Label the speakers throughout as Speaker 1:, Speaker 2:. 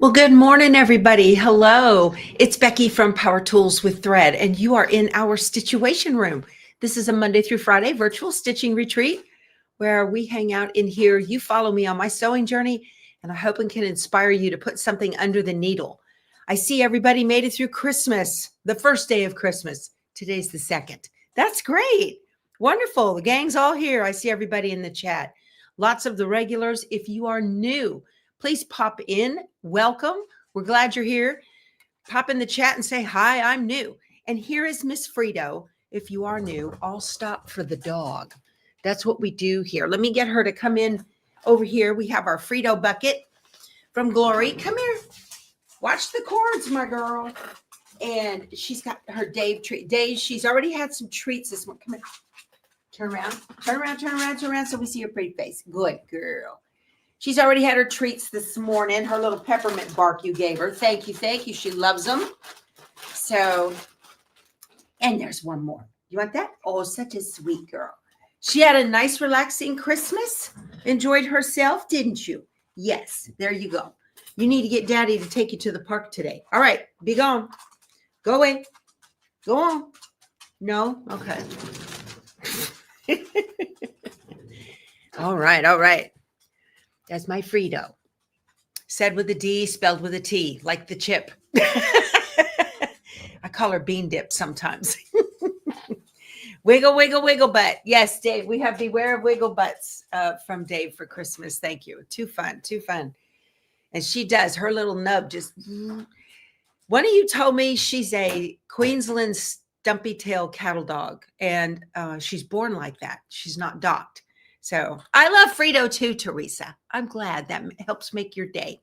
Speaker 1: Well, good morning, everybody. Hello. It's Becky from Power Tools with Thread, and you are in our Stitchuation room. This is a Monday through Friday virtual stitching retreat where we hang out in here. You follow me on my sewing journey, and I hope it can inspire you to put something under the needle. I see everybody made it through Christmas, the first day of Christmas. Today's the second. That's great. Wonderful. The gang's all here. I see everybody in the chat. Lots of the regulars. If you are new, please pop in. Welcome. We're glad you're here. Pop in the chat and say, hi, I'm new. And here is Miss Fredo. If you are new, I'll stop for the dog. That's what we do here. Let me get her to come in over here. We have our Fredo bucket from Glory. Come here. Watch the cords, my girl. And she's got her Dave treat. Dave, she's already had some treats this morning. Come here. Turn around. Turn around, turn around, turn around so we see your pretty face. Good girl. She's already had her treats this morning, her little peppermint bark you gave her. Thank you, thank you. She loves them. So, and there's one more. You want that? Oh, such a sweet girl. She had a nice, relaxing Christmas. Enjoyed herself, didn't you? Yes, there you go. You need to get Daddy to take you to the park today. All right, be gone. Go away. Go on. No? Okay. All right, all right. That's my Fredo. Said with a D, spelled with a T, like the chip. I call her bean dip sometimes. Wiggle, wiggle, wiggle butt. Yes, Dave, we have Beware of Wiggle Butts from Dave for Christmas. Thank you. Too fun, too fun. And she does. Her little nub just... One of you told me she's a Queensland stumpy tail cattle dog, and she's born like that. She's not docked. So I love Fredo too, Teresa. I'm glad that helps make your day.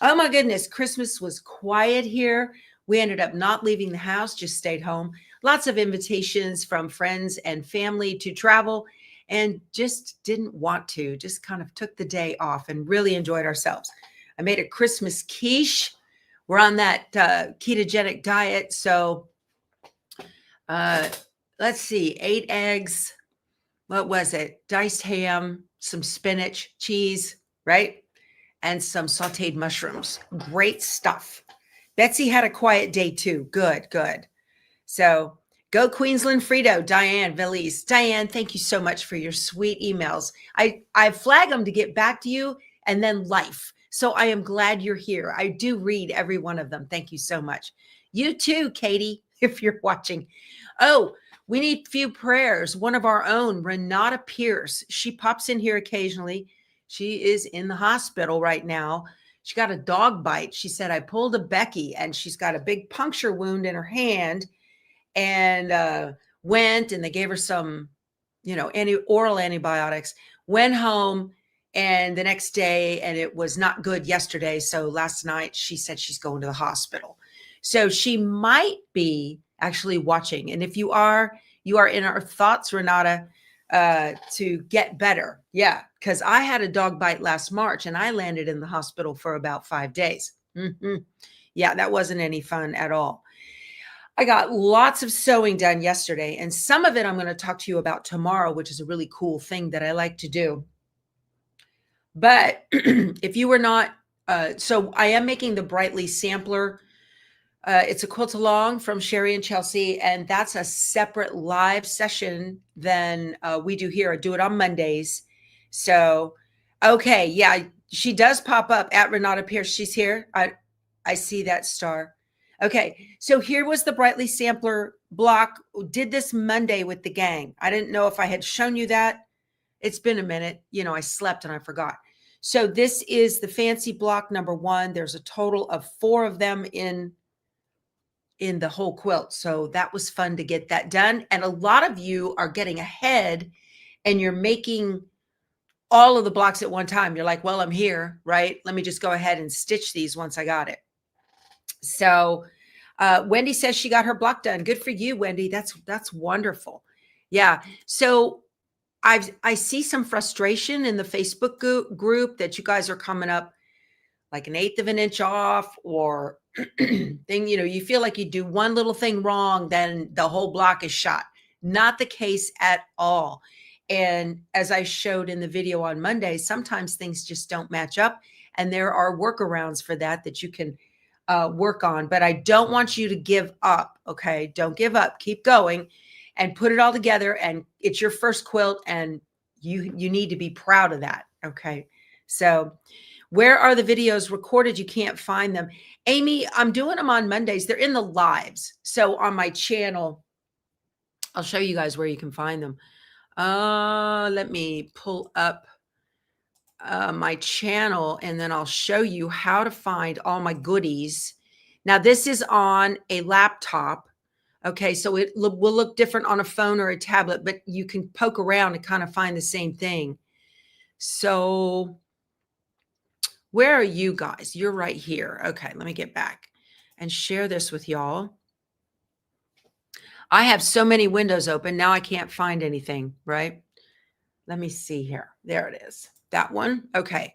Speaker 1: Oh my goodness, Christmas was quiet here. We ended up not leaving the house, just stayed home. Lots of invitations from friends and family to travel, and just didn't want to, just kind of took the day off and really enjoyed ourselves. I made a Christmas quiche. We're on that ketogenic diet. So let's see, 8 eggs. What was it? Diced ham, some spinach, cheese, right? And some sauteed mushrooms. Great stuff. Betsy had a quiet day too. Good, good. So go Queensland Fredo, Diane, Valise. Diane, thank you so much for your sweet emails. I flag them to get back to you and then life. So I am glad you're here. I do read every one of them. Thank you so much. You too, Katie, if you're watching. Oh, we need a few prayers. One of our own, Renata Pierce. She pops in here occasionally. She is in the hospital right now. She got a dog bite. She said, I pulled a Becky, and she's got a big puncture wound in her hand, and went, and they gave her some, oral antibiotics, went home, and the next day, and it was not good yesterday. So last night she said she's going to the hospital. So she might be actually watching. And if you are in our thoughts, Renata, to get better. Yeah. Cause I had a dog bite last March and I landed in the hospital for about 5 days. Yeah. That wasn't any fun at all. I got lots of sewing done yesterday, and some of it I'm going to talk to you about tomorrow, which is a really cool thing that I like to do. But if you were not, so I am making the Brightly sampler. It's a quilt along from Sherry and Chelsea, and that's a separate live session than we do here. I do it on Mondays. So, okay, yeah, she does pop up at Renata Pierce. She's here. I see that star. Okay, so here was the Brightly sampler block. Did this Monday with the gang. I didn't know if I had shown you that. It's been a minute. I slept and I forgot. So this is the fancy block number 1. There's a total of 4 of them in the whole quilt. So that was fun to get that done. And a lot of you are getting ahead and you're making all of the blocks at one time. You're like, well, I'm here, right? Let me just go ahead and stitch these once I got it. So Wendy says she got her block done. Good for you, Wendy. That's wonderful. Yeah. So I see some frustration in the Facebook group that you guys are coming up like 1/8 of an inch off, or thing, you feel like you do one little thing wrong, then the whole block is shot. Not the case at all. And as I showed in the video on Monday, sometimes things just don't match up. And there are workarounds for that that you can work on. But I don't want you to give up. Okay. Don't give up. Keep going and put it all together. And it's your first quilt. And you need to be proud of that. Okay. So where are the videos recorded? You can't find them. Amy, I'm doing them on Mondays. They're in the lives. So on my channel, I'll show you guys where you can find them. Let me pull up my channel and then I'll show you how to find all my goodies. Now this is on a laptop. Okay, so it will look different on a phone or a tablet, but you can poke around and kind of find the same thing. So where are you guys? You're right here. Okay, let me get back and share this with y'all. I have so many windows open. Now I can't find anything, right? Let me see here. There it is. That one. Okay.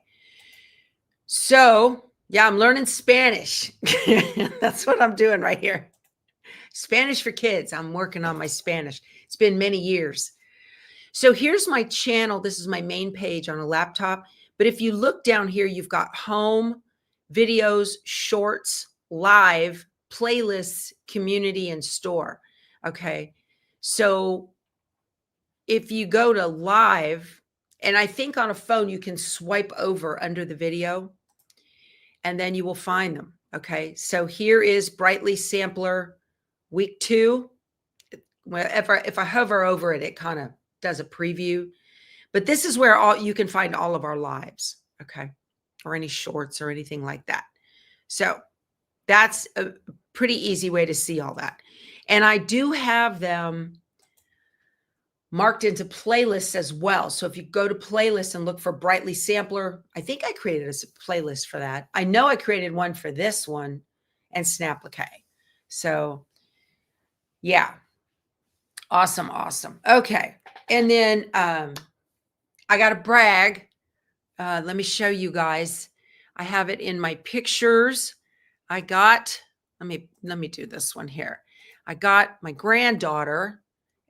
Speaker 1: So yeah, I'm learning Spanish. That's what I'm doing right here. Spanish for kids. I'm working on my Spanish. It's been many years. So here's my channel. This is my main page on a laptop. But if you look down here, you've got home, videos, shorts, live, playlists, community, and store. Okay. So if you go to live, and I think on a phone, you can swipe over under the video and then you will find them. Okay. So here is Brightly Sampler week 2. If I hover over it, it kind of does a preview. But this is where you can find all of our lives. Okay. Or any shorts or anything like that. So that's a pretty easy way to see all that. And I do have them marked into playlists as well. So if you go to playlists and look for Brightly Sampler, I think I created a playlist for that. I know I created one for this one and Snapplique. So yeah, awesome, awesome. Okay. And then I got to brag. Let me show you guys. I have it in my pictures. I got, let me do this one here. I got my granddaughter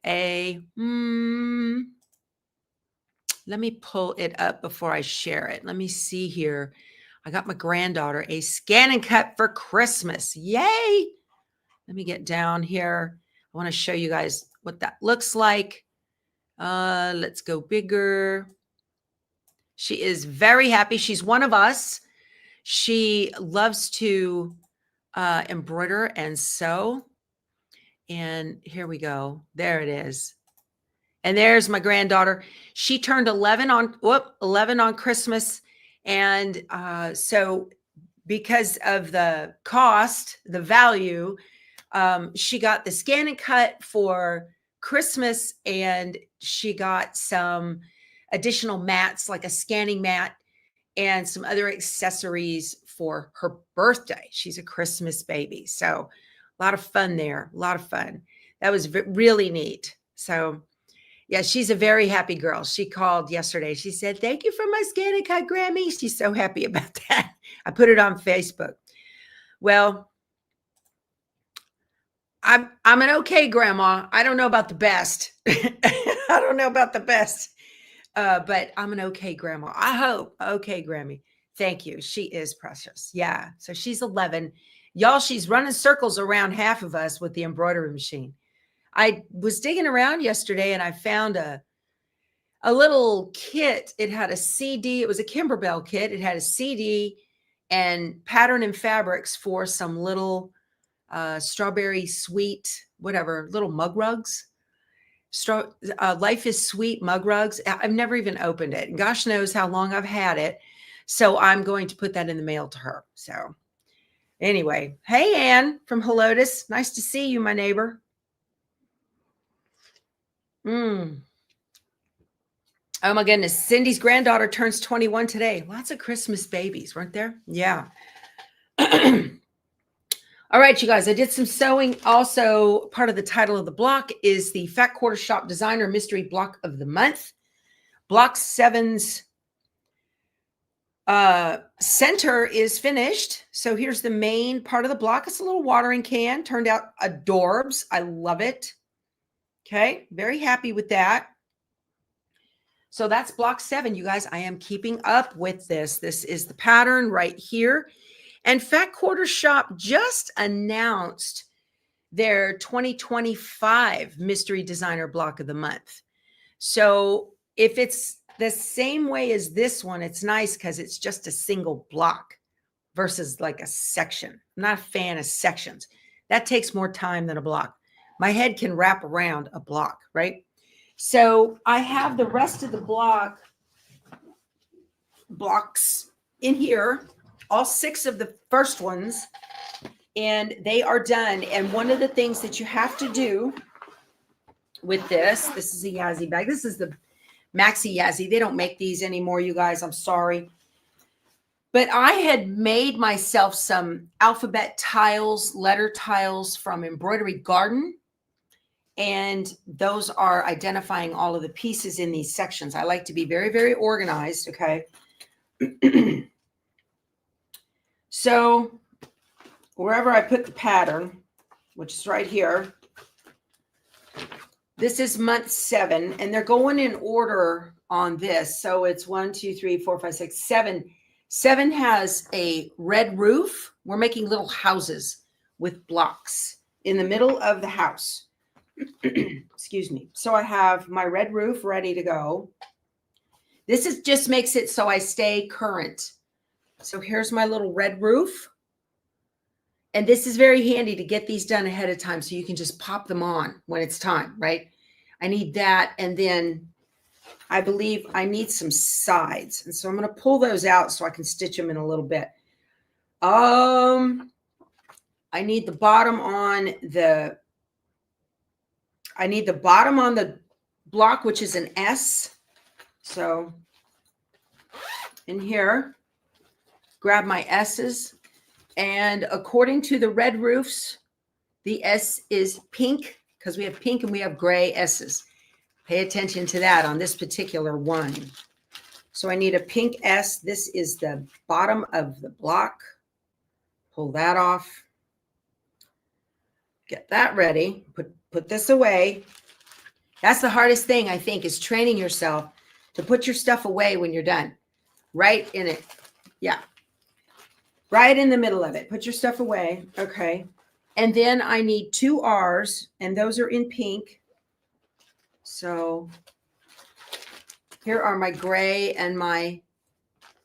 Speaker 1: let me pull it up before I share it. Let me see here. I got my granddaughter a scan and cut for Christmas. Yay. Let me get down here. I want to show you guys what that looks like. Let's go bigger. She is very happy. She's one of us. She loves to embroider and sew. And here we go. There it is. And there's my granddaughter. She turned 11 on Christmas. And so because of the cost, the value, she got the scan and cut for Christmas, and she got some additional mats, like a scanning mat and some other accessories for her birthday. She's a Christmas baby. So a lot of fun there. A lot of fun. That was really neat. So yeah, she's a very happy girl. She called yesterday. She said, "Thank you for my scan and cut, Grammy." She's so happy about that. I put it on Facebook. Well, I'm an okay grandma. I don't know about the best. I don't know about the best. But I'm an okay grandma. I hope. Okay, Grammy. Thank you. She is precious. Yeah. So she's 11. Y'all, she's running circles around half of us with the embroidery machine. I was digging around yesterday and I found a little kit. It had a CD. It was a Kimberbell kit. It had a CD and pattern and fabrics for some little strawberry sweet, whatever, little mug rugs. Life is Sweet mug rugs. I've never even opened it. Gosh knows how long I've had it. So I'm going to put that in the mail to her. So anyway, hey, Ann from Helotus. Nice to see you, my neighbor. Oh my goodness. Cindy's granddaughter turns 21 today. Lots of Christmas babies, weren't there? Yeah. All right, you guys, I did some sewing. Also, part of the title of the block is the Fat Quarter Shop Designer Mystery Block of the Month. Block 7's center is finished. So here's the main part of the block. It's a little watering can. Turned out adorbs. I love it. Okay, very happy with that. So that's block 7, you guys. I am keeping up with this. This is the pattern right here. And Fat Quarter Shop just announced their 2025 Mystery Designer Block of the Month. So if it's the same way as this one, it's nice because it's just a single block versus like a section. I'm not a fan of sections. That takes more time than a block. My head can wrap around a block, right? So I have the rest of the blocks in here, all 6 of the first ones, and they are done. And one of the things that you have to do with this is a Yazzie bag. This is the Maxi Yazzie. They don't make these anymore, you guys. I'm sorry. But I had made myself some alphabet tiles, letter tiles from Embroidery Garden. And those are identifying all of the pieces in these sections. I like to be very, very organized. Okay. So wherever I put the pattern, which is right here, this is month 7, and they're going in order on this. So it's 1, 2, 3, 4, 5, 6, 7. 7 has a red roof. We're making little houses with blocks in the middle of the house. Excuse me. So I have my red roof ready to go. This is just makes it so I stay current. So here's my little red roof. And this is very handy to get these done ahead of time so you can just pop them on when it's time, right? I need that. And then I believe I need some sides. And so I'm going to pull those out so I can stitch them in a little bit. I need the bottom on the block, which is an S. So in here, grab my S's. And according to the red roofs, the S is pink because we have pink and we have gray S's. Pay attention to that on this particular one. So I need a pink S. This is the bottom of the block. Pull that off. Get that ready. Put this away. That's the hardest thing, I think, is training yourself to put your stuff away when you're done. Right in it. Yeah. Right in the middle of it. Put your stuff away. Okay. And then I need 2 R's, and those are in pink. So here are my gray and my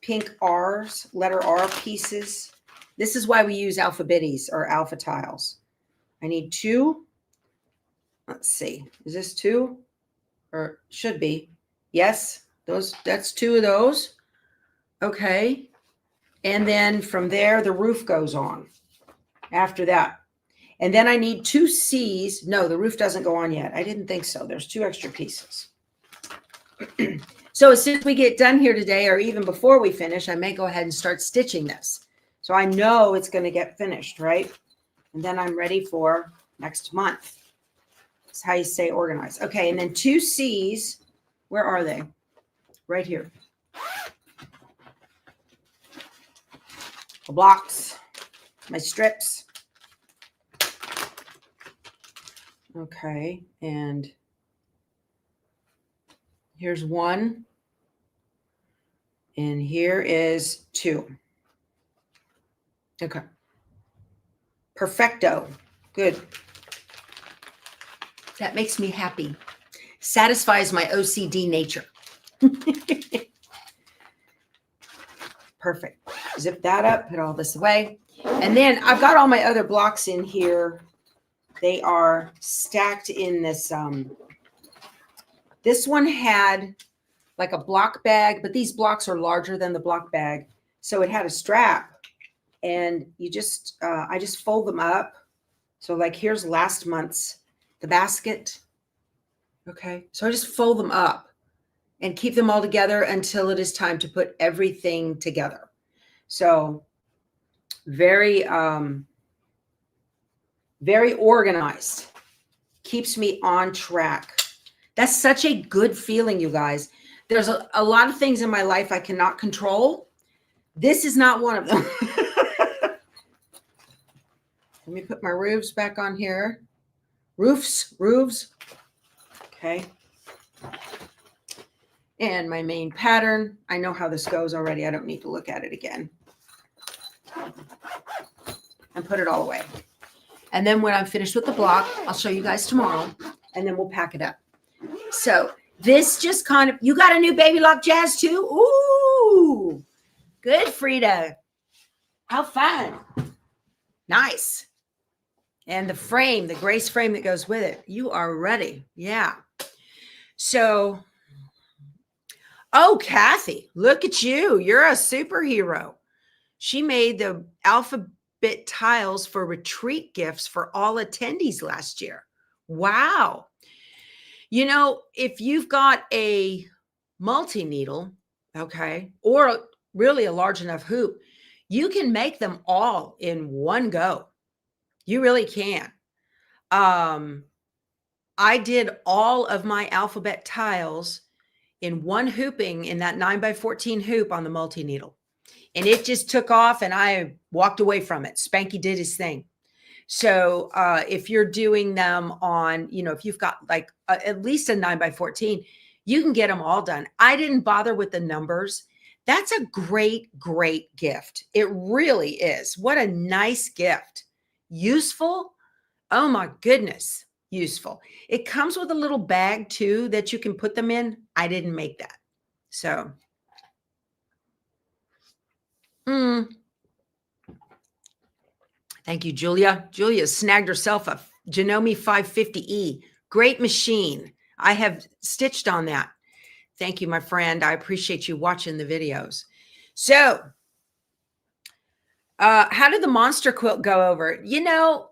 Speaker 1: pink R's, letter R pieces. This is why we use alphabeties or alpha tiles. I need 2. Let's see. Is this 2? Or should be. Yes. That's 2 of those. Okay. And then from there, the roof goes on after that. And then I need 2 C's. No, the roof doesn't go on yet. I didn't think so. There's 2 extra pieces. So as soon as we get done here today, or even before we finish, I may go ahead and start stitching this. So I know it's going to get finished, right? And then I'm ready for next month. That's how you stay organized. Okay, and then 2 C's. Where are they? Right here. Blocks, my strips. Okay, and here's 1, and here is 2. Okay, perfecto. Good. That makes me happy. Satisfies my OCD nature. Perfect. Zip that up, put all this away. And then I've got all my other blocks in here. They are stacked in this. This one had like a block bag, but these blocks are larger than the block bag. So it had a strap, and you just, I just fold them up. So like here's last month's, the basket. Okay. So I just fold them up and keep them all together until it is time to put everything together. So very, very organized. Keeps me on track. That's such a good feeling, you guys. There's a lot of things in my life I cannot control. This is not one of them. Let me put my roofs back on here. Roofs. Okay. And my main pattern. I know how this goes already. I don't need to look at it again. And put it all away. And then when I'm finished with the block, I'll show you guys tomorrow. And then we'll pack it up. So this just kind of, you got a new baby lock jazz too? Ooh, good, Fredo. How fun. Nice. And the frame, the Grace frame that goes with it. You are ready. Yeah. So, oh, Kathy, look at you. You're a superhero. She made the Alphabet Tiles for retreat gifts for all attendees last year. Wow. You know, if you've got a multi-needle, okay, or really a large enough hoop, you can make them all in one go. You really can. I did all of my Alphabet Tiles in one hooping in that 9x14 hoop on the multi-needle. And it just took off and I walked away from it. Spanky did his thing. So if you're doing them on, you know, if you've got like at least a 9x14, you can get them all done. I didn't bother with the numbers. That's a great, great gift. It really is. What a nice gift. Useful. Oh my goodness. Useful. It comes with a little bag too that you can put them in. I didn't make that. So. Thank you, Julia. Julia snagged herself a Janome 550E. Great machine. I have stitched on that. Thank you, my friend. I appreciate you watching the videos. So, how did the monster quilt go over? You know,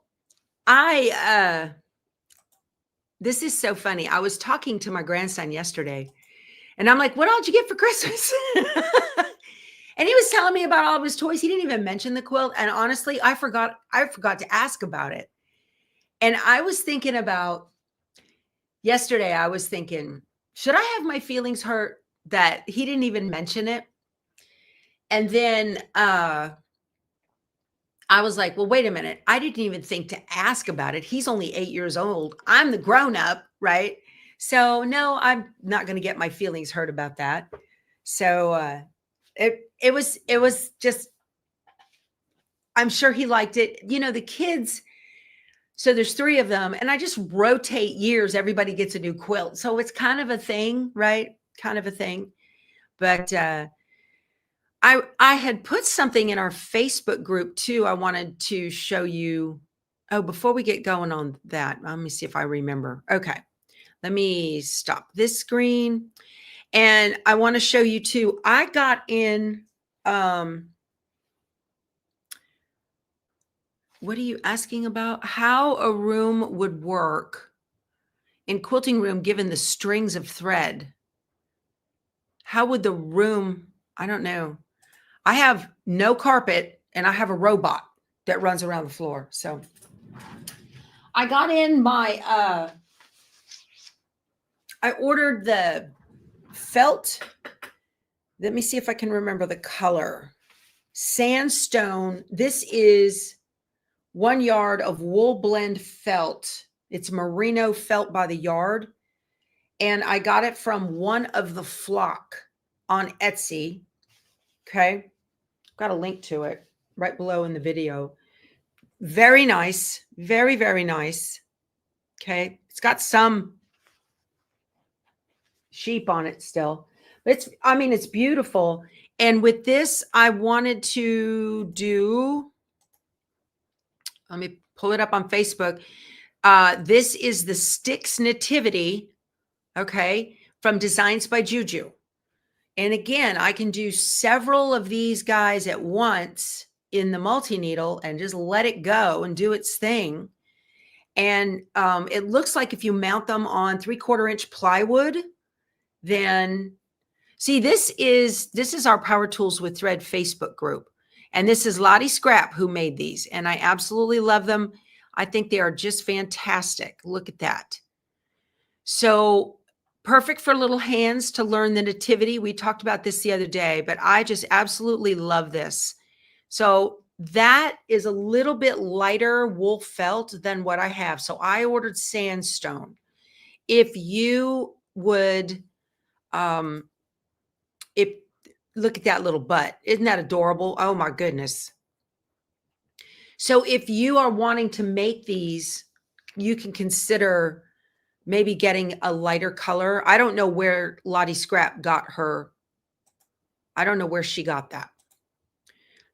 Speaker 1: this is so funny. I was talking to my grandson yesterday, and I'm like, what all did you get for Christmas? And he was telling me about all of his toys. He didn't even mention the quilt. And honestly, I forgot to ask about it. And I was thinking about yesterday, I was thinking, should I have my feelings hurt that he didn't even mention it? And then I was like, well, wait a minute. I didn't even think to ask about it. He's only 8 years old. I'm the grown up, right? So no, I'm not going to get my feelings hurt about that. So it was just, I'm sure he liked it. You know, the kids, so there's 3 of them and I just rotate years. Everybody gets a new quilt. So it's kind of a thing, right? Kind of a thing. But I had put something in our Facebook group too. I wanted to show you. Oh, before we get going on that, let me see if I remember. Okay. Let me stop this screen. And I want to show you too. I got in, what are you asking about? How a room would work in quilting room given the strings of thread. How would the room, I don't know. I have no carpet and I have a robot that runs around the floor. So I got in my, I ordered the felt. Let me see if I can remember the color. Sandstone. This is 1 yard of wool blend felt. It's merino felt by the yard. And I got it from One of the Flock on Etsy. Okay. Got a link to it right below in the video. Very nice. Very, very nice. Okay. It's got some sheep on it still. But it's beautiful. And with this, I wanted to do, let me pull it up on Facebook. This is the Sticks Nativity, okay, from Designs by Juju. And again, I can do several of these guys at once in the multi-needle and just let it go and do its thing. And it looks like if you mount them on 3/4 inch plywood, then see, this is our Power Tools with Thread Facebook group. And this is Lottie Scrap who made these. And I absolutely love them. I think they are just fantastic. Look at that. So perfect for little hands to learn the nativity. We talked about this the other day, but I just absolutely love this. So that is a little bit lighter wool felt than what I have. So I ordered Sandstone. If you would, Look at that little butt. Isn't that adorable? Oh my goodness. So if you are wanting to make these, you can consider maybe getting a lighter color. I don't know where Lottie Scrap got her. I don't know where she got that.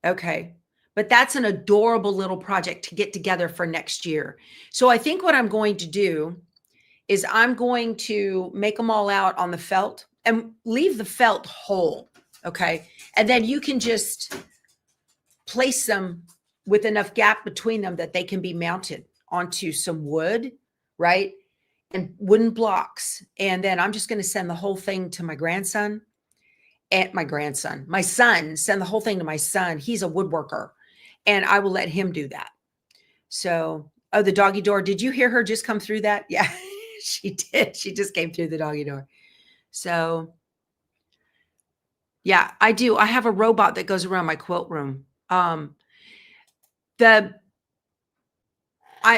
Speaker 1: Okay. But that's an adorable little project to get together for next year. So I think what I'm going to do is I'm going to make them all out on the felt and leave the felt whole. Okay. And then you can just place them with enough gap between them that they can be mounted onto some wood, right? And wooden blocks. And then I'm just going to send the whole thing to my grandson and my son, send the whole thing to my son. He's a woodworker and I will let him do that. So, oh, the doggy door. Did you hear her just come through that? Yeah, she did. She just came through the doggy door. So yeah, I do. I have a robot that goes around my quilt room. I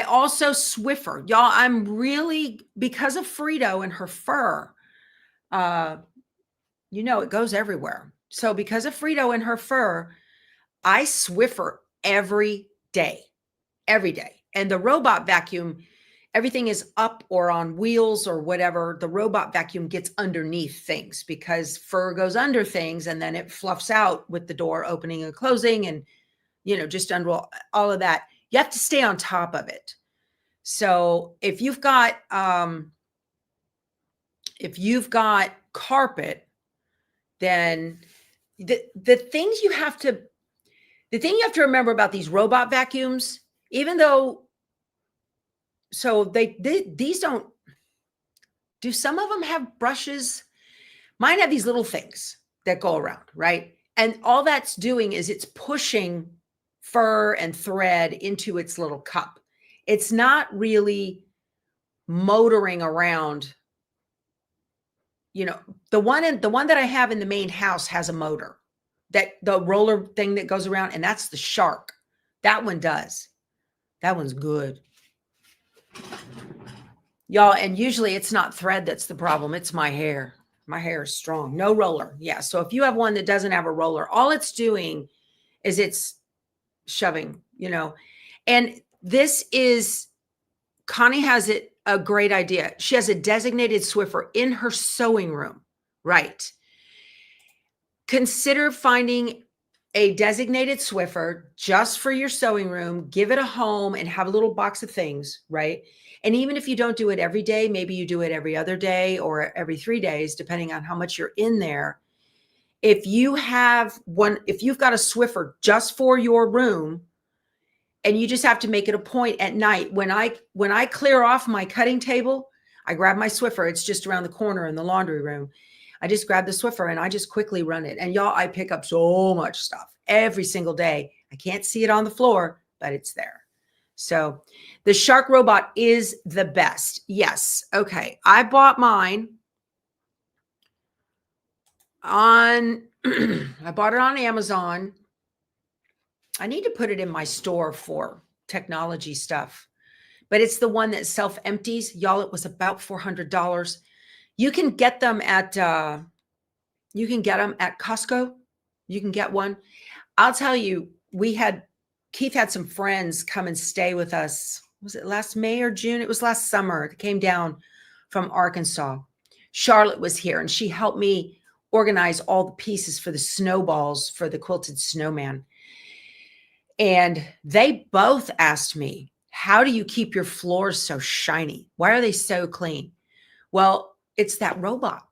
Speaker 1: also Swiffer, y'all. I'm really, because of Fredo and her fur, you know, it goes everywhere. So because of Fredo and her fur, I Swiffer every day. And the robot vacuum, everything is up or on wheels or whatever. The robot vacuum gets underneath things because fur goes under things and then it fluffs out with the door opening and closing and, you know, just under all of that. You have to stay on top of it. So if you've got carpet, then the thing you have to remember about these robot vacuums, even though, so these don't, do some of them have brushes? Mine have these little things that go around, right? And all that's doing is it's pushing fur and thread into its little cup. It's not really motoring around. You know, the one that I have in the main house has a motor, that the roller thing that goes around, and that's the Shark. That one does. That one's good. Y'all, and usually it's not thread that's the problem. It's my hair. My hair is strong. No roller. Yeah. So if you have one that doesn't have a roller, all it's doing is it's shoving, you know. And this is, Connie has a great idea. She has a designated Swiffer in her sewing room, right? Consider finding a designated Swiffer just for your sewing room, give it a home and have a little box of things, right? And even if you don't do it every day, maybe you do it every other day or every 3 days, depending on how much you're in there. If you have one, if you've got a Swiffer just for your room, and you just have to make it a point at night, when I clear off my cutting table, I grab my Swiffer. It's just around the corner in the laundry room. I just grab the Swiffer and I just quickly run it. And y'all, I pick up so much stuff every single day. I can't see it on the floor, but it's there. So the Shark robot is the best. Yes. Okay. I bought mine on, I bought it on Amazon. I need to put it in my store for technology stuff, but it's the one that self-empties. Y'all, it was about $400. You can get them at Costco. You can get one. I'll tell you, Keith had some friends come and stay with us. Was it last May or June? It was last summer. They came down from Arkansas. Charlotte was here and she helped me organize all the pieces for the snowballs for the quilted snowman. And they both asked me, how do you keep your floors so shiny? Why are they so clean? Well, it's that robot.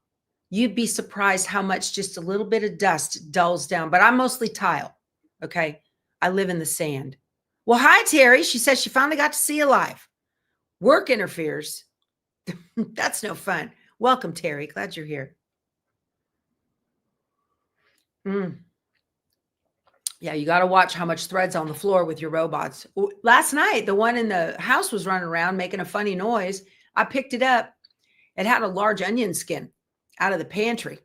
Speaker 1: You'd be surprised how much just a little bit of dust dulls down, but I'm mostly tile. Okay. I live in the sand. Well, hi, Terry. She says she finally got to see you live. Work interferes. That's no fun. Welcome, Terry. Glad you're here. Yeah, you got to watch how much thread's on the floor with your robots. Last night, the one in the house was running around making a funny noise. I picked it up. It had a large onion skin out of the pantry.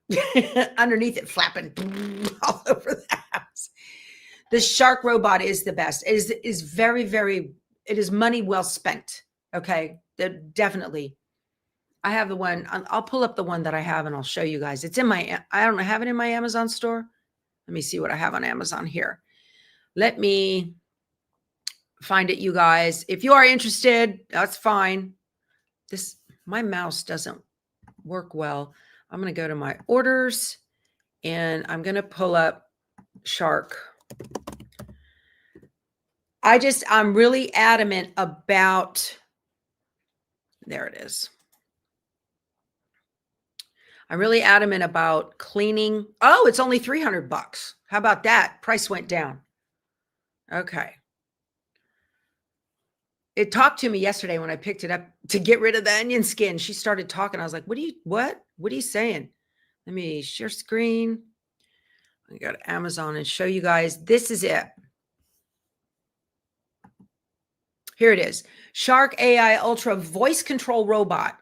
Speaker 1: Underneath it, flapping all over the house. The Shark robot is the best. It is very, very, it is money well spent. Okay, definitely. I have the one. I'll pull up the one that I have and I'll show you guys. It's in my, I don't have it in my Amazon store. Let me see what I have on Amazon here. Let me find it, you guys. If you are interested, that's fine. My mouse doesn't work well. I'm going to go to my orders and I'm going to pull up Shark. I'm really adamant about, there it is. I'm really adamant about cleaning. Oh, it's only $300. How about that? Price went down. Okay. It talked to me yesterday when I picked it up to get rid of the onion skin. She started talking. I was like, what? What are you saying? Let me share screen. I go to Amazon and show you guys. This is it. Here it is. Shark AI Ultra Voice Control Robot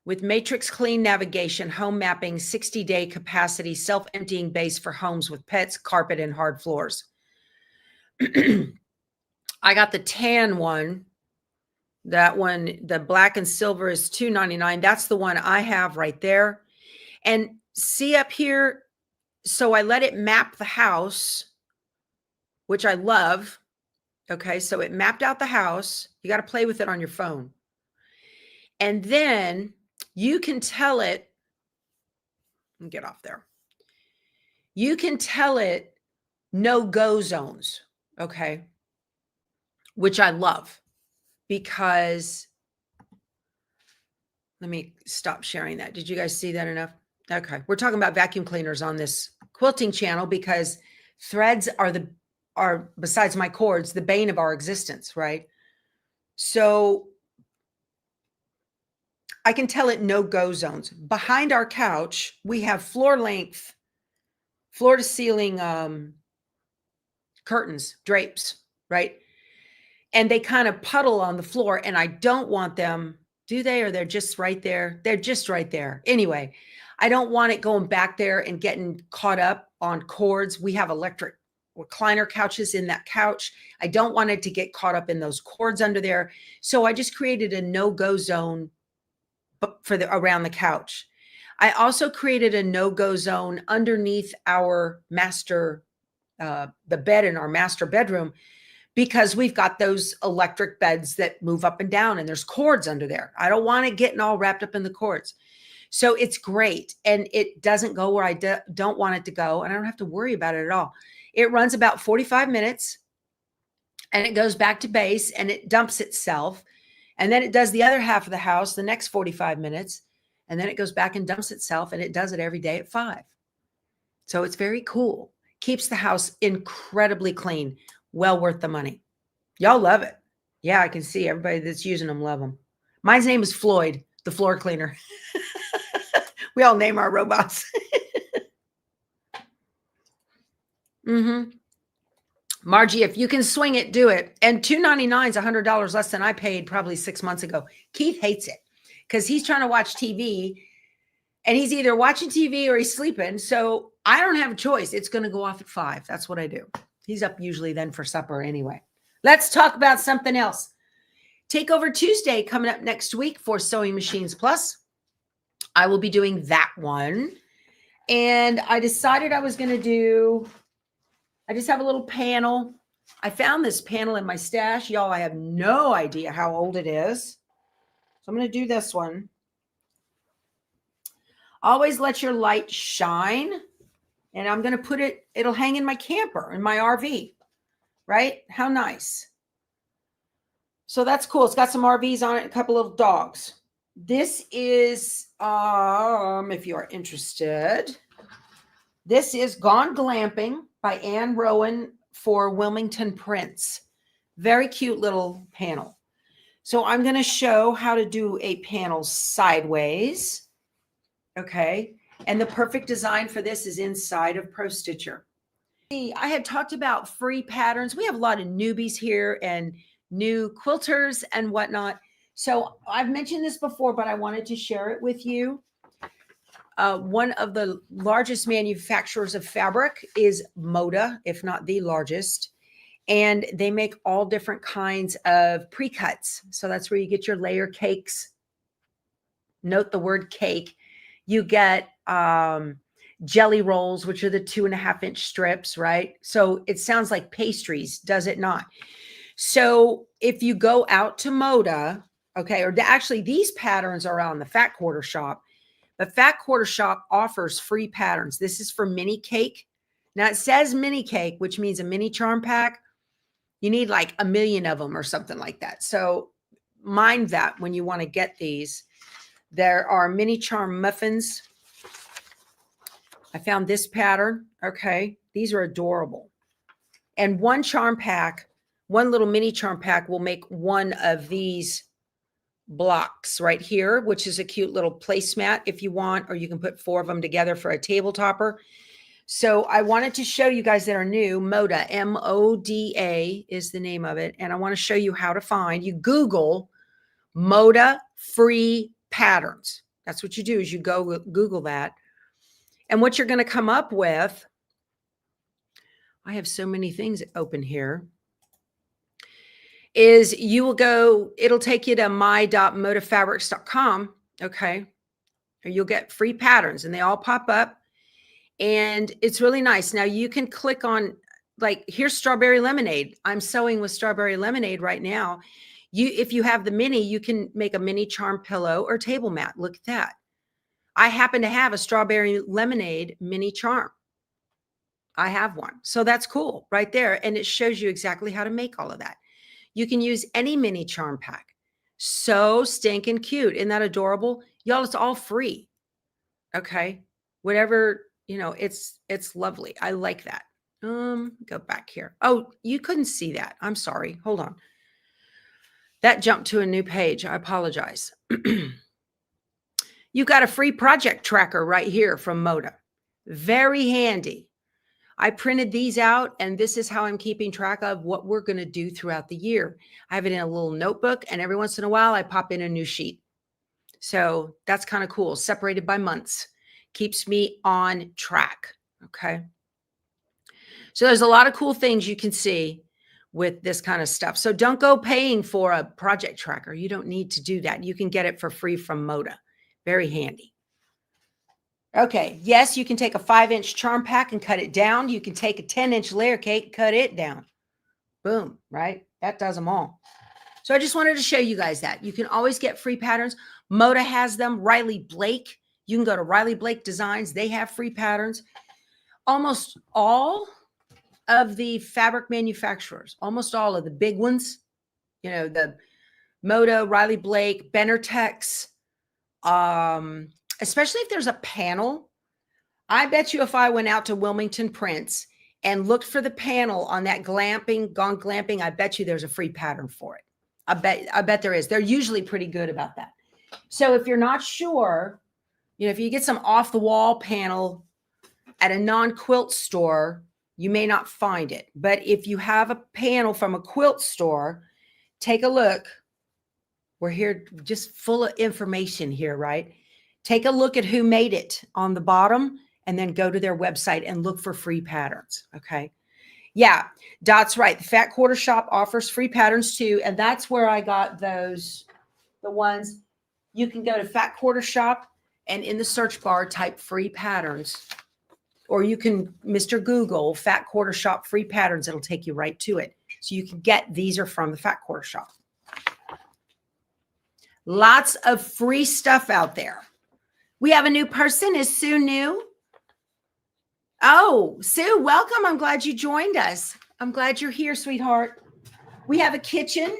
Speaker 1: with matrix clean navigation, home mapping, 60-day capacity, self-emptying base for homes with pets, carpet, and hard floors. I got the tan one. That one, the black and silver is $2.99. That's the one I have right there. And see up here, so I let it map the house, which I love. Okay, so it mapped out the house. You got to play with it on your phone. And then you can tell it, get off there. You can tell it no-go zones, okay, which I love because, let me stop sharing that. Did you guys see that enough? Okay, we're talking about vacuum cleaners on this quilting channel because threads are besides my cords, the bane of our existence, right? So I can tell it no-go zones. Behind our couch, we have floor length, floor to ceiling curtains, drapes, right? And they kind of puddle on the floor and I don't want them, do they? Or they're just right there? They're just right there. Anyway, I don't want it going back there and getting caught up on cords. We have electric recliner couches in that couch. I don't want it to get caught up in those cords under there. So I just created a no-go zone for around the couch. I also created a no-go zone underneath our master, the bed in our master bedroom, because we've got those electric beds that move up and down and there's cords under there. I don't want it getting all wrapped up in the cords. So it's great. And it doesn't go where I don't want it to go. And I don't have to worry about it at all. It runs about 45 minutes and it goes back to base and it dumps itself. And then it does the other half of the house, the next 45 minutes. And then it goes back and dumps itself and it does it every day at 5. So it's very cool. Keeps the house incredibly clean. Well worth the money. Y'all love it. Yeah, I can see everybody that's using them love them. Mine's name is Floyd, the floor cleaner. We all name our robots. Margie, if you can swing it, do it. And $2.99 is $100 less than I paid probably 6 months ago. Keith hates it because he's trying to watch TV and he's either watching TV or he's sleeping. So I don't have a choice. It's going to go off at 5. That's what I do. He's up usually then for supper anyway. Let's talk about something else. Takeover Tuesday coming up next week for Sewing Machines Plus. I will be doing that one. And I decided I was going to do, I just have a little panel. I found this panel in my stash. Y'all, I have no idea how old it is. So I'm going to do this one. Always let your light shine. And I'm going to put it, it'll hang in my camper, in my RV, right? How nice. So that's cool. It's got some RVs on it, and a couple of dogs. This is, if you are interested, this is Gone Glamping by Anne Rowan for Wilmington Prints. Very cute little panel. So I'm going to show how to do a panel sideways. Okay. And the perfect design for this is inside of Pro Stitcher. I had talked about free patterns. We have a lot of newbies here and new quilters and whatnot. So I've mentioned this before, but I wanted to share it with you. One of the largest manufacturers of fabric is Moda, if not the largest. And they make all different kinds of pre-cuts. So that's where you get your layer cakes. Note the word cake. You get jelly rolls, which are the 2.5-inch strips, right? So it sounds like pastries, does it not? So if you go out to Moda, okay, or actually these patterns are on the Fat Quarter Shop, but Fat Quarter Shop offers free patterns. This is for mini cake. Now it says mini cake, which means a mini charm pack. You need like 1 million of them or something like that. So mind that when you want to get these. There are mini charm muffins. I found this pattern. Okay. These are adorable. And one charm pack, one little mini charm pack will make one of these blocks right here, which is a cute little placemat if you want, or you can put 4 of them together for a table topper. So I wanted to show you guys that are new. Moda, M-O-D-A is the name of it. And I want to show you how to find. You Google Moda free patterns. That's what you do, is you go Google that. And what you're going to come up with, I have so many things open here, is you will go, it'll take you to my.modafabrics.com, okay? Or you'll get free patterns and they all pop up. And it's really nice. Now you can click on, like, here's strawberry lemonade. I'm sewing with strawberry lemonade right now. If you have the mini, you can make a mini charm pillow or table mat. Look at that. I happen to have a strawberry lemonade mini charm. I have one. So that's cool right there. And it shows you exactly how to make all of that. You can use any mini charm pack. So stinking cute. Isn't that adorable? Y'all, it's all free. Okay. Whatever, you know, it's lovely. I like that. Go back here. Oh, you couldn't see that. I'm sorry. Hold on. That jumped to a new page. I apologize. You got a free project tracker right here from Moda. Very handy. I printed these out, and this is how I'm keeping track of what we're going to do throughout the year. I have it in a little notebook, and every once in a while, I pop in a new sheet. So that's kind of cool. Separated by months. Keeps me on track. Okay. So there's a lot of cool things you can see with this kind of stuff. So don't go paying for a project tracker. You don't need to do that. You can get it for free from Moda. Very handy. Okay. Yes, you can take a 5-inch charm pack and cut it down. You can take a 10-inch layer cake, cut it down. Boom, right? That does them all. So I just wanted to show you guys that. You can always get free patterns. Moda has them. Riley Blake. You can go to Riley Blake Designs. They have free patterns. Almost all of the fabric manufacturers, almost all of the big ones, you know, the Moda, Riley Blake, Benartex, especially if there's a panel. I bet you if I went out to Wilmington Prints and looked for the panel on that glamping, Gone Glamping, I bet you there's a free pattern for it. I bet there is. They're usually pretty good about that. So if you're not sure, you know, if you get some off the wall panel at a non-quilt store, you may not find it. But if you have a panel from a quilt store, take a look. We're here just full of information here, right? Take a look at who made it on the bottom and then go to their website and look for free patterns. Okay. Yeah, Dot's right. The Fat Quarter Shop offers free patterns too. And that's where I got those, the ones. You can go to Fat Quarter Shop and in the search bar type free patterns. Or you can, Mr. Google, Fat Quarter Shop free patterns. It'll take you right to it. So you can get, these are from the Fat Quarter Shop. Lots of free stuff out there. We have a new person. Is Sue new? Oh, Sue, welcome. I'm glad you joined us. I'm glad you're here, sweetheart. We have a kitchen,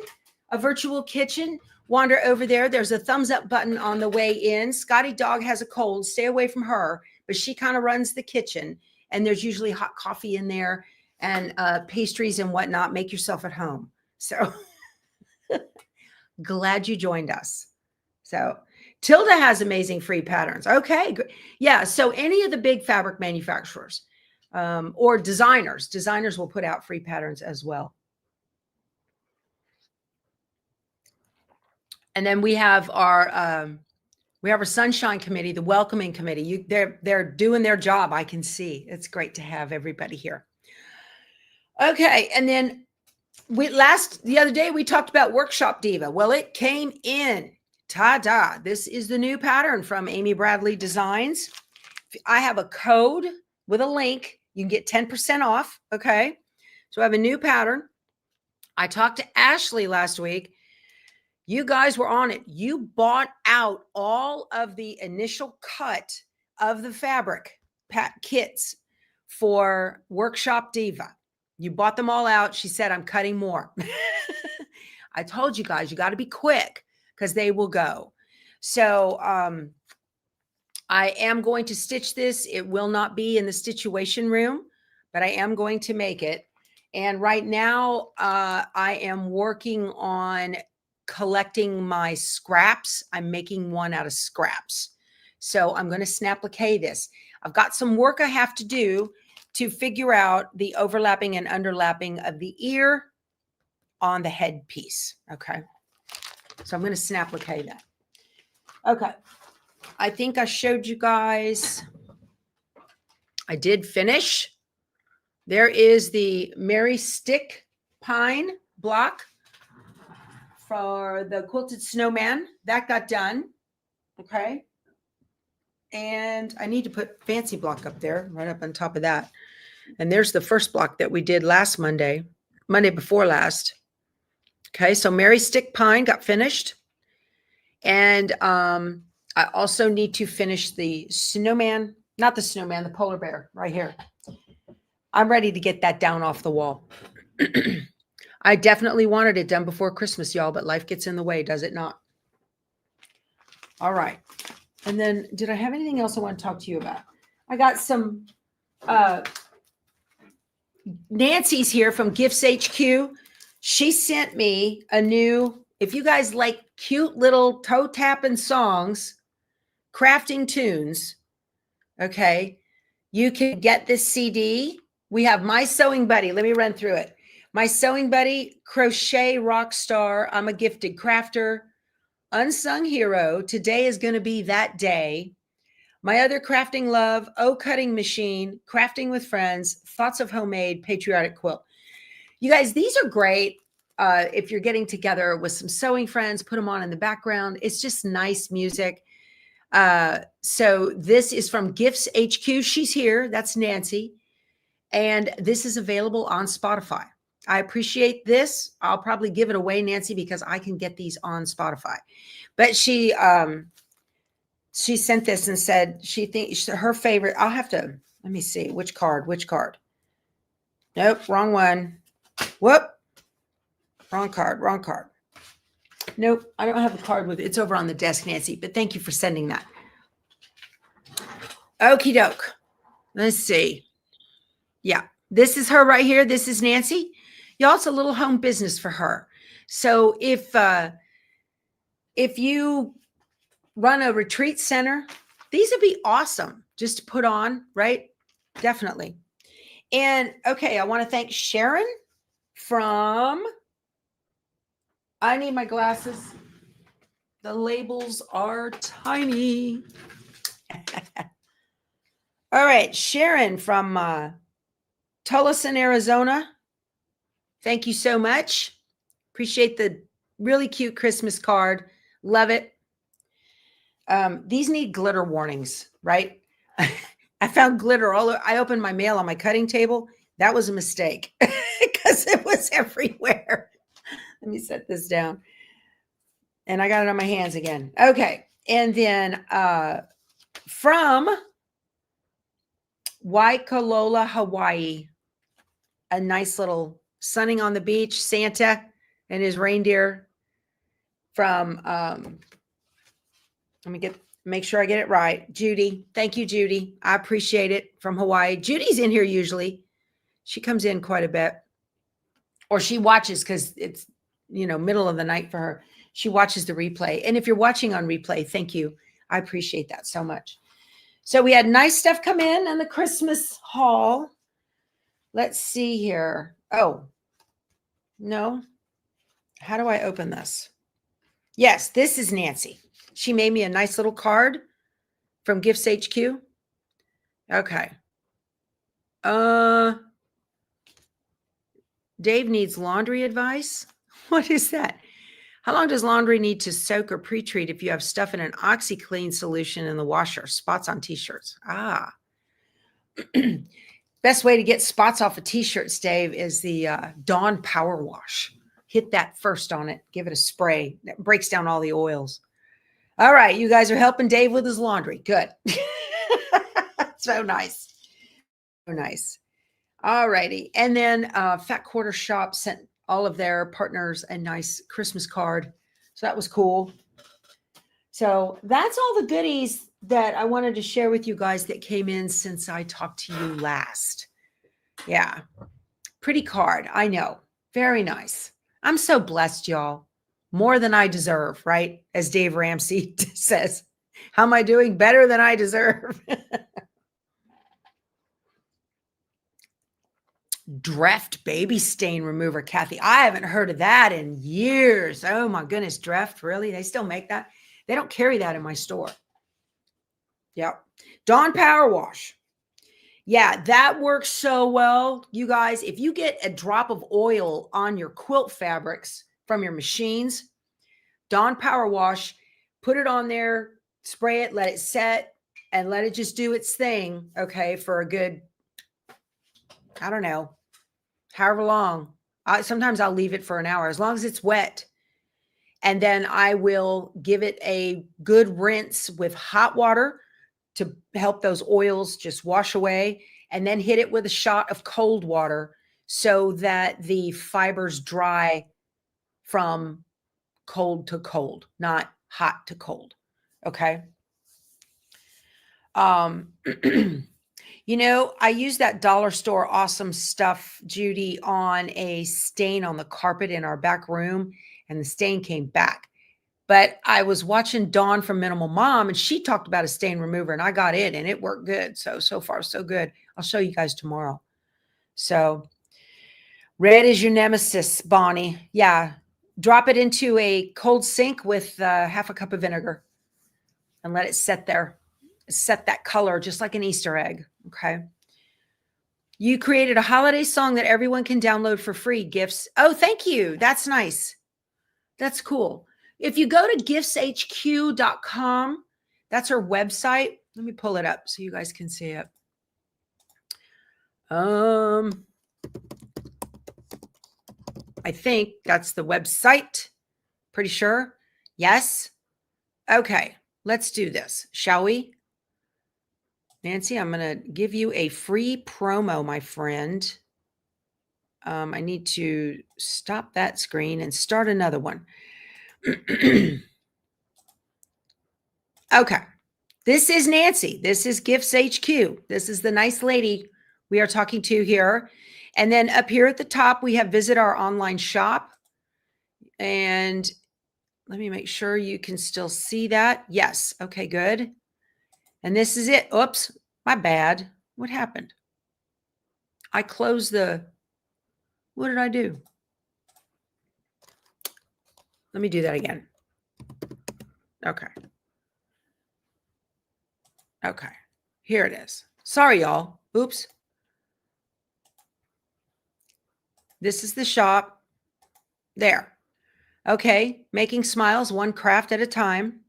Speaker 1: a virtual kitchen. Wander over there. There's a thumbs up button on the way in. Scotty Dog has a cold. Stay away from her. But she kind of runs the kitchen, and there's usually hot coffee in there and pastries and whatnot. Make yourself at home. So glad you joined us. So Tilda has amazing free patterns. Okay. Yeah. So any of the big fabric manufacturers or designers will put out free patterns as well. And then we have our Sunshine Committee, the welcoming committee. They're doing their job. I can see. It's great to have everybody here. Okay, and then the other day we talked about Workshop Diva. Well, it came in. Ta-da. This is the new pattern from Amy Bradley Designs. I have a code with a link. You can get 10% off. Okay. So I have a new pattern. I talked to Ashley last week. You guys were on it. You bought out all of the initial cut of the fabric kits for Workshop Diva. You bought them all out. She said, I'm cutting more. I told you guys, you got to be quick because they will go. So I am going to stitch this. It will not be in the Stitchuation room, but I am going to make it. And right now I am working on collecting my scraps. I'm making one out of scraps. So I'm going to snap-applique this. I've got some work I have to do to figure out the overlapping and underlapping of the ear on the head piece. Okay. So I'm going to snap-applique that. Okay. I think I showed you guys. I did finish. There is the Mary Stick Pine block for the quilted snowman. That got done. Okay. And I need to put fancy block up there, right up on top of that. And there's the first block that we did last Monday before last. Okay. So Mary Stick Pine got finished. And I also need to finish the snowman, not the snowman, the polar bear right here. I'm ready to get that down off the wall. I definitely wanted it done before Christmas, y'all, but life gets in the way, does it not? All right. And then did I have anything else I want to talk to you about? I got some Nancy's here from Gifts HQ. She sent me a new, if you guys like cute little toe tapping songs, crafting tunes, okay, you can get this CD. We have My Sewing Buddy. Let me run through it. My Sewing Buddy, Crochet Rockstar, I'm a Gifted Crafter, Unsung Hero, Today is Going to Be That Day, My Other Crafting Love, Oh Cutting Machine, Crafting with Friends, Thoughts of Homemade, Patriotic Quilt. You guys, these are great if you're getting together with some sewing friends, put them on in the background. It's just nice music. So this is from Gifts HQ. She's here. That's Nancy. And this is available on Spotify. I appreciate this. I'll probably give it away, Nancy, because I can get these on Spotify. But she sent this and said she thinks her favorite. I'll have to, let me see which card. Nope, wrong one. Whoop. Wrong card. Nope, I don't have a card with it. It's over on the desk, Nancy, but thank you for sending that. Okie doke. Let's see. Yeah, this is her right here. This is Nancy. Y'all, it's a little home business for her. So if you run a retreat center, these would be awesome just to put on, right? Definitely. And okay, I want to thank Sharon from, I need my glasses. The labels are tiny. All right, Sharon from Tucson, Arizona. Thank you so much. Appreciate the really cute Christmas card. Love it. These need glitter warnings, right? I found glitter I opened my mail on my cutting table. That was a mistake because it was everywhere. Let me set this down. And I got it on my hands again. Okay. And then from Waikolola, Hawaii, a nice little sunning on the beach, Santa and his reindeer from, let me make sure I get it right. Judy. Thank you, Judy. I appreciate it, from Hawaii. Judy's in here usually. She comes in quite a bit, or she watches because it's, middle of the night for her. She watches the replay. And if you're watching on replay, thank you. I appreciate that so much. So we had nice stuff come in the Christmas haul. Let's see here. Oh, no. How do I open this? Yes, this is Nancy. She made me a nice little card from Gifts HQ. Okay. Dave needs laundry advice. What is that? How long does laundry need to soak or pre-treat if you have stuff in an OxyClean solution in the washer? Spots on t-shirts. Ah. Best way to get spots off of t-shirts, Dave, is the Dawn Power Wash. Hit that first on it. Give it a spray. That breaks down all the oils. All right. You guys are helping Dave with his laundry. Good. So nice. So nice. All righty. And then Fat Quarter Shop sent all of their partners a nice Christmas card. So that was cool. So that's all the goodies that I wanted to share with you guys that came in since I talked to you last. Yeah. Pretty card. I know. Very nice. I'm so blessed, y'all. More than I deserve, right? As Dave Ramsey says. How am I doing? Better than I deserve. Dreft baby stain remover, Kathy. I haven't heard of that in years. Oh my goodness, Dreft, really? They still make that? They don't carry that in my store. Yep. Dawn Power Wash. Yeah, that works so well. You guys, if you get a drop of oil on your quilt fabrics from your machines, Dawn Power Wash, put it on there, spray it, let it set, and let it just do its thing, okay, for a good, I don't know, however long. Sometimes I'll leave it for an hour, as long as it's wet. And then I will give it a good rinse with hot water to help those oils just wash away, and then hit it with a shot of cold water so that the fibers dry from cold to cold, not hot to cold. Okay. You know, I use that dollar store awesome stuff, Judy, on a stain on the carpet in our back room, and the stain came back. But I was watching Dawn from Minimal Mom, and she talked about a stain remover, and I got it, and it worked good. So far, so good. I'll show you guys tomorrow. So red is your nemesis, Bonnie. Yeah. Drop it into a cold sink with half a cup of vinegar and let it set there. Set that color just like an Easter egg. Okay. You created a holiday song that everyone can download for free. Gifts. Oh, thank you. That's nice. That's cool. If you go to giftshq.com, that's our website. Let me pull it up so you guys can see it. I think that's the website. Pretty sure. Yes. Okay. Let's do this. Shall we? Nancy, I'm going to give you a free promo, my friend. I need to stop that screen and start another one. Okay. This is Nancy. This is Gifts HQ. This is the nice lady we are talking to here. And then up here at the top, we have visit our online shop. And let me make sure you can still see that. Yes. Okay, good. And this is it. Oops, my bad. What happened? I closed the, what did I do? Let me do that again. Okay. Okay. Here it is. Sorry, y'all. Oops. This is the shop. There. Okay. Making smiles, one craft at a time.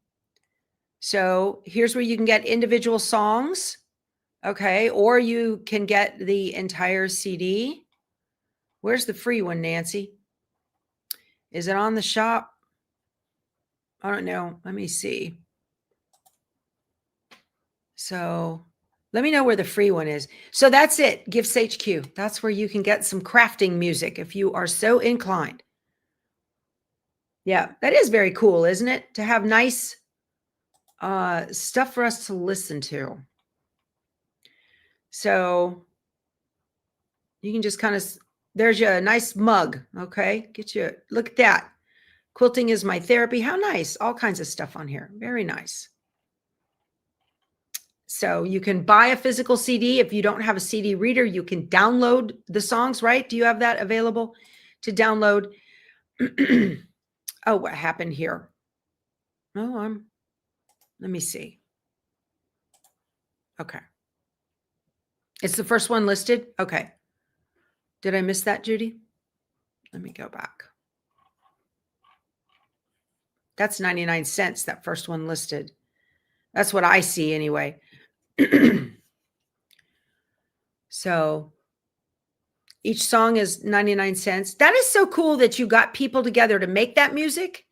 Speaker 1: So here's where you can get individual songs. Okay. Or you can get the entire CD. Where's the free one, Nancy? Is it on the shop? I don't know. Let me see. So let me know where the free one is. So that's it. Gifts HQ. That's where you can get some crafting music if you are so inclined. Yeah, that is very cool, isn't it? To have nice stuff for us to listen to. So you can just kind of, there's your nice mug. Okay. Get you, look at that. Quilting is my therapy. How nice. All kinds of stuff on here. Very nice. So you can buy a physical CD. If you don't have a CD reader, you can download the songs, right? Do you have that available to download? Oh, what happened here? Oh, let me see. Okay. It's the first one listed. Okay. Did I miss that, Judy? Let me go back. That's 99 cents, that first one listed. That's what I see anyway. So each song is 99 cents. That is so cool that you got people together to make that music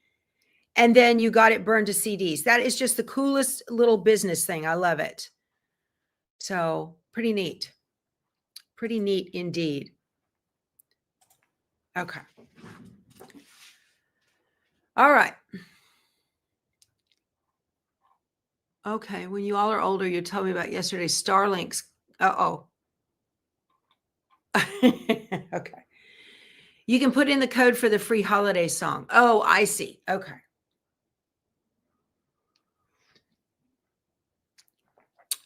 Speaker 1: and then you got it burned to CDs. That is just the coolest little business thing. I love it. So pretty neat. Pretty neat indeed. Okay. All right. Okay. When you all are older, you tell me about yesterday's Starlinks. Uh-oh. Okay. You can put in the code for the free holiday song. Oh, I see. Okay.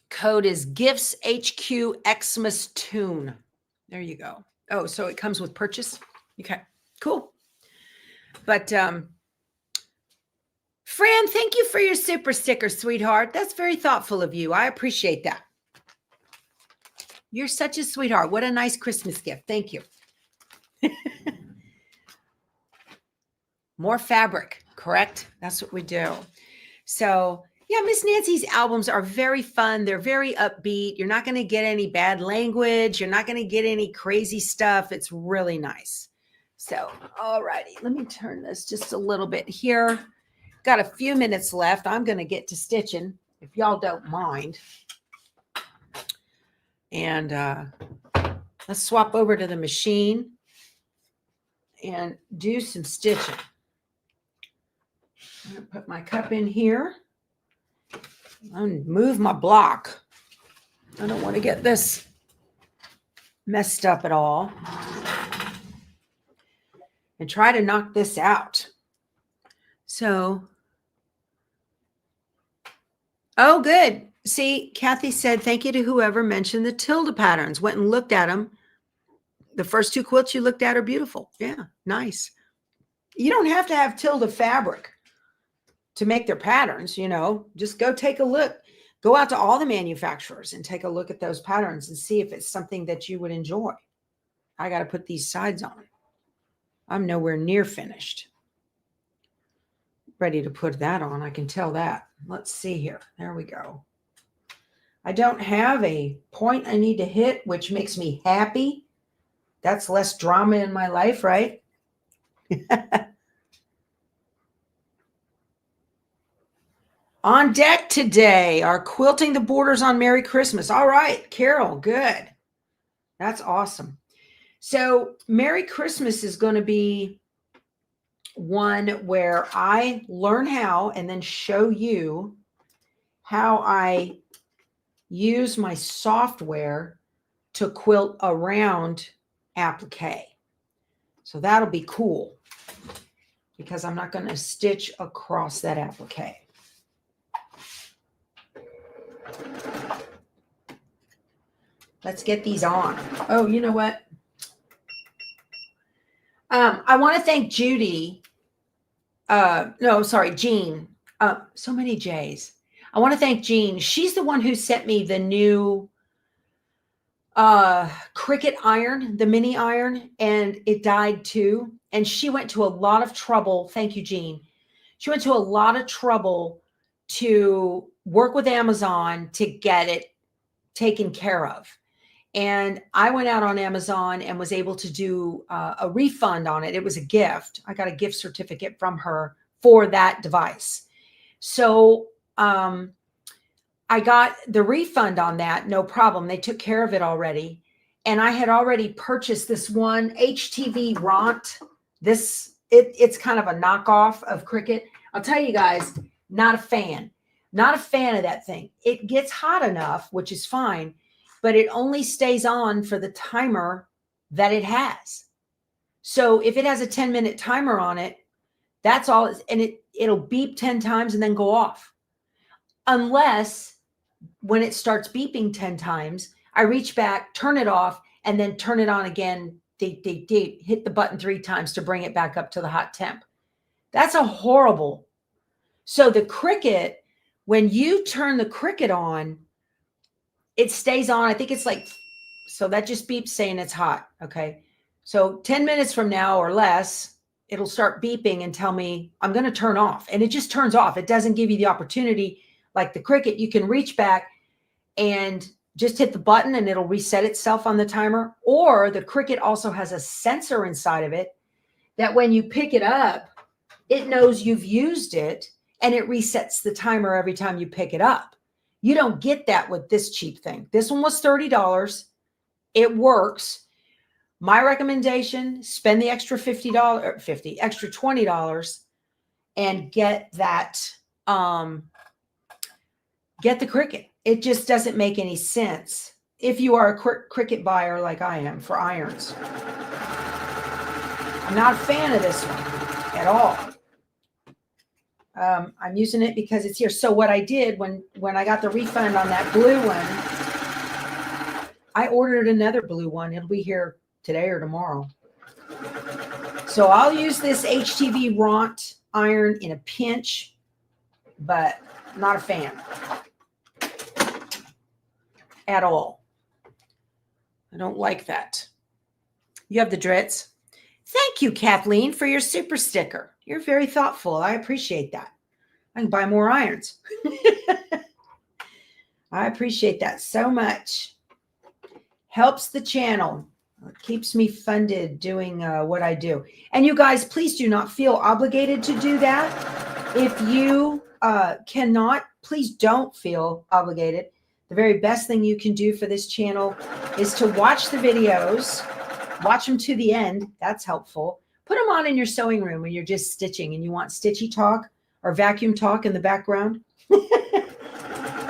Speaker 1: Code is Gifts HQ Xmas Tune. There you go. Oh, so it comes with purchase. Okay, cool. But Fran, thank you for your super sticker, sweetheart. That's very thoughtful of you. I appreciate that. You're such a sweetheart. What a nice Christmas gift. Thank you. More fabric, correct? That's what we do. So yeah, Miss Nancy's albums are very fun. They're very upbeat. You're not going to get any bad language. You're not going to get any crazy stuff. It's really nice. So, all righty, let me turn this just a little bit here. Got a few minutes left. I'm going to get to stitching, if y'all don't mind. And let's swap over to the machine and do some stitching. I'm going to put my cup in here. I'll move my block. I don't want to get this messed up at all. And try to knock this out. So, oh, good. See, Kathy said, thank you to whoever mentioned the tilde patterns. Went and looked at them. The first two quilts you looked at are beautiful. Yeah, nice. You don't have to have tilde fabric to make their patterns, you know. Just go take a look. Go out to all the manufacturers and take a look at those patterns and see if it's something that you would enjoy. I got to put these sides on. I'm nowhere near finished. Ready to put that on. I can tell that. Let's see here. There we go. I don't have a point I need to hit, which makes me happy. That's less drama in my life, right? On deck today are quilting the borders on Merry Christmas. All right, Carol, good. That's awesome. So Merry Christmas is going to be one where I learn how and then show you how I use my software to quilt around applique. So that'll be cool because I'm not going to stitch across that applique. Let's get these on. Oh, you know what? I want to thank Judy. No, sorry, Jean. So many J's. I want to thank Jean. She's the one who sent me the new Cricut iron, the mini iron, and it died too. And she went to a lot of trouble. Thank you, Jean. She went to a lot of trouble to work with Amazon to get it taken care of. And I went out on Amazon and was able to do a refund on it. It was a gift. I got a gift certificate from her for that device. So I got the refund on that, no problem. They took care of it already. And I had already purchased this one HTV Ront. It's kind of a knockoff of Cricut. I'll tell you guys, not a fan. Not a fan of that thing. It gets hot enough, which is fine, but it only stays on for the timer that it has. So if it has a 10-minute timer on it, that's all. And it'll beep 10 times and then go off. Unless when it starts beeping 10 times, I reach back, turn it off, and then turn it on again. Hit the button 3 times to bring it back up to the hot temp. That's a horrible. So the Cricut, when you turn the Cricut on, it stays on. I think it's like, so that just beeps saying it's hot. Okay. So 10 minutes from now or less, it'll start beeping and tell me I'm going to turn off, and it just turns off. It doesn't give you the opportunity like the Cricut. You can reach back and just hit the button and it'll reset itself on the timer. Or the Cricut also has a sensor inside of it that when you pick it up, it knows you've used it and it resets the timer every time you pick it up. You don't get that with this cheap thing. This one was $30. It works. My recommendation, spend the extra extra $20 and get that, get the Cricut. It just doesn't make any sense if you are a Cricut buyer like I am for irons. I'm not a fan of this one at all. I'm using it because it's here. So what I did when I got the refund on that blue one, I ordered another blue one. It'll be here today or tomorrow. So I'll use this HTV Ront iron in a pinch, but not a fan at all. I don't like that. You have the Dritz. Thank you, Kathleen, for your super sticker. You're very thoughtful. I appreciate that. I can buy more irons. I appreciate that so much. Helps the channel. It keeps me funded doing what I do. And you guys, please do not feel obligated to do that. If you cannot, please don't feel obligated. The very best thing you can do for this channel is to watch the videos, watch them to the end. That's helpful. Put them on in your sewing room when you're just stitching and you want stitchy talk or vacuum talk in the background.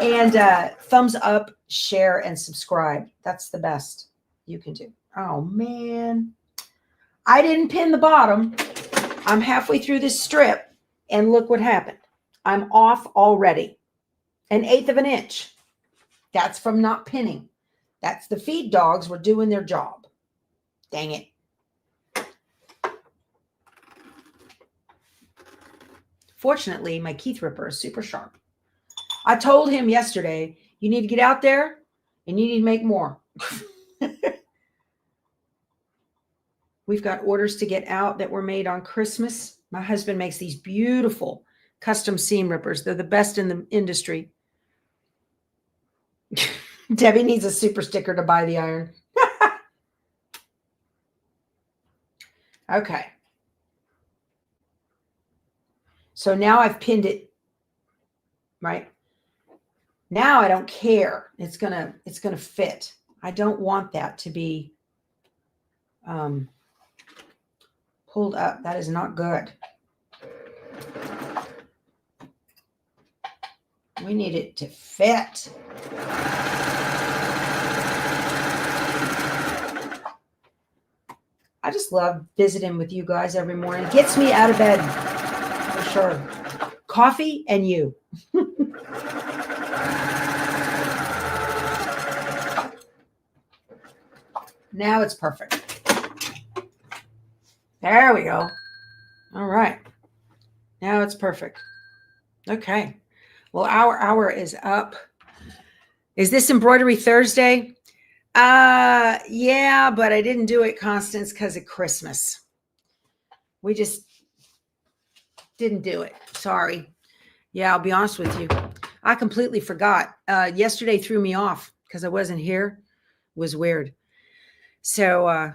Speaker 1: And thumbs up, share, and subscribe. That's the best you can do. Oh, man. I didn't pin the bottom. I'm halfway through this strip, and look what happened. I'm off already. 1/8 of an inch. That's from not pinning. That's the feed dogs were doing their job. Dang it. Fortunately, my Keith Ripper is super sharp. I told him yesterday, you need to get out there and you need to make more. We've got orders to get out that were made on Christmas. My husband makes these beautiful custom seam rippers. They're the best in the industry. Debbie needs a super sticker to buy the iron. Okay. So now I've pinned it, right? Now I don't care. It's gonna fit. I don't want that to be pulled up. That is not good. We need it to fit. I just love visiting with you guys every morning. It gets me out of bed, for sure. Coffee and you. Now it's perfect. There we go. All right. Now it's perfect. Okay. Well, our hour is up. Is this Embroidery Thursday? Yeah, but I didn't do it, Constance, because of Christmas. We just didn't do it. Sorry. Yeah, I'll be honest with you. I completely forgot. Yesterday threw me off because I wasn't here. It was weird. So,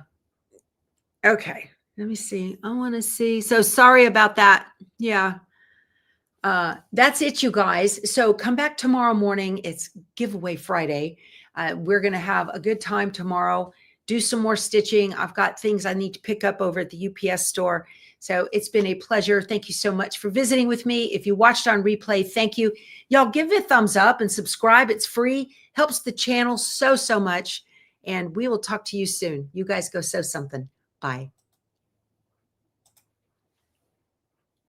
Speaker 1: okay. Let me see. I want to see. So sorry about that. Yeah. That's it, you guys. So come back tomorrow morning. It's giveaway Friday. We're going to have a good time tomorrow. Do some more stitching. I've got things I need to pick up over at the UPS store. So it's been a pleasure. Thank you so much for visiting with me. If you watched on replay, thank you. Y'all give it a thumbs up and subscribe. It's free. Helps the channel so much. And we will talk to you soon. You guys go sew something. Bye.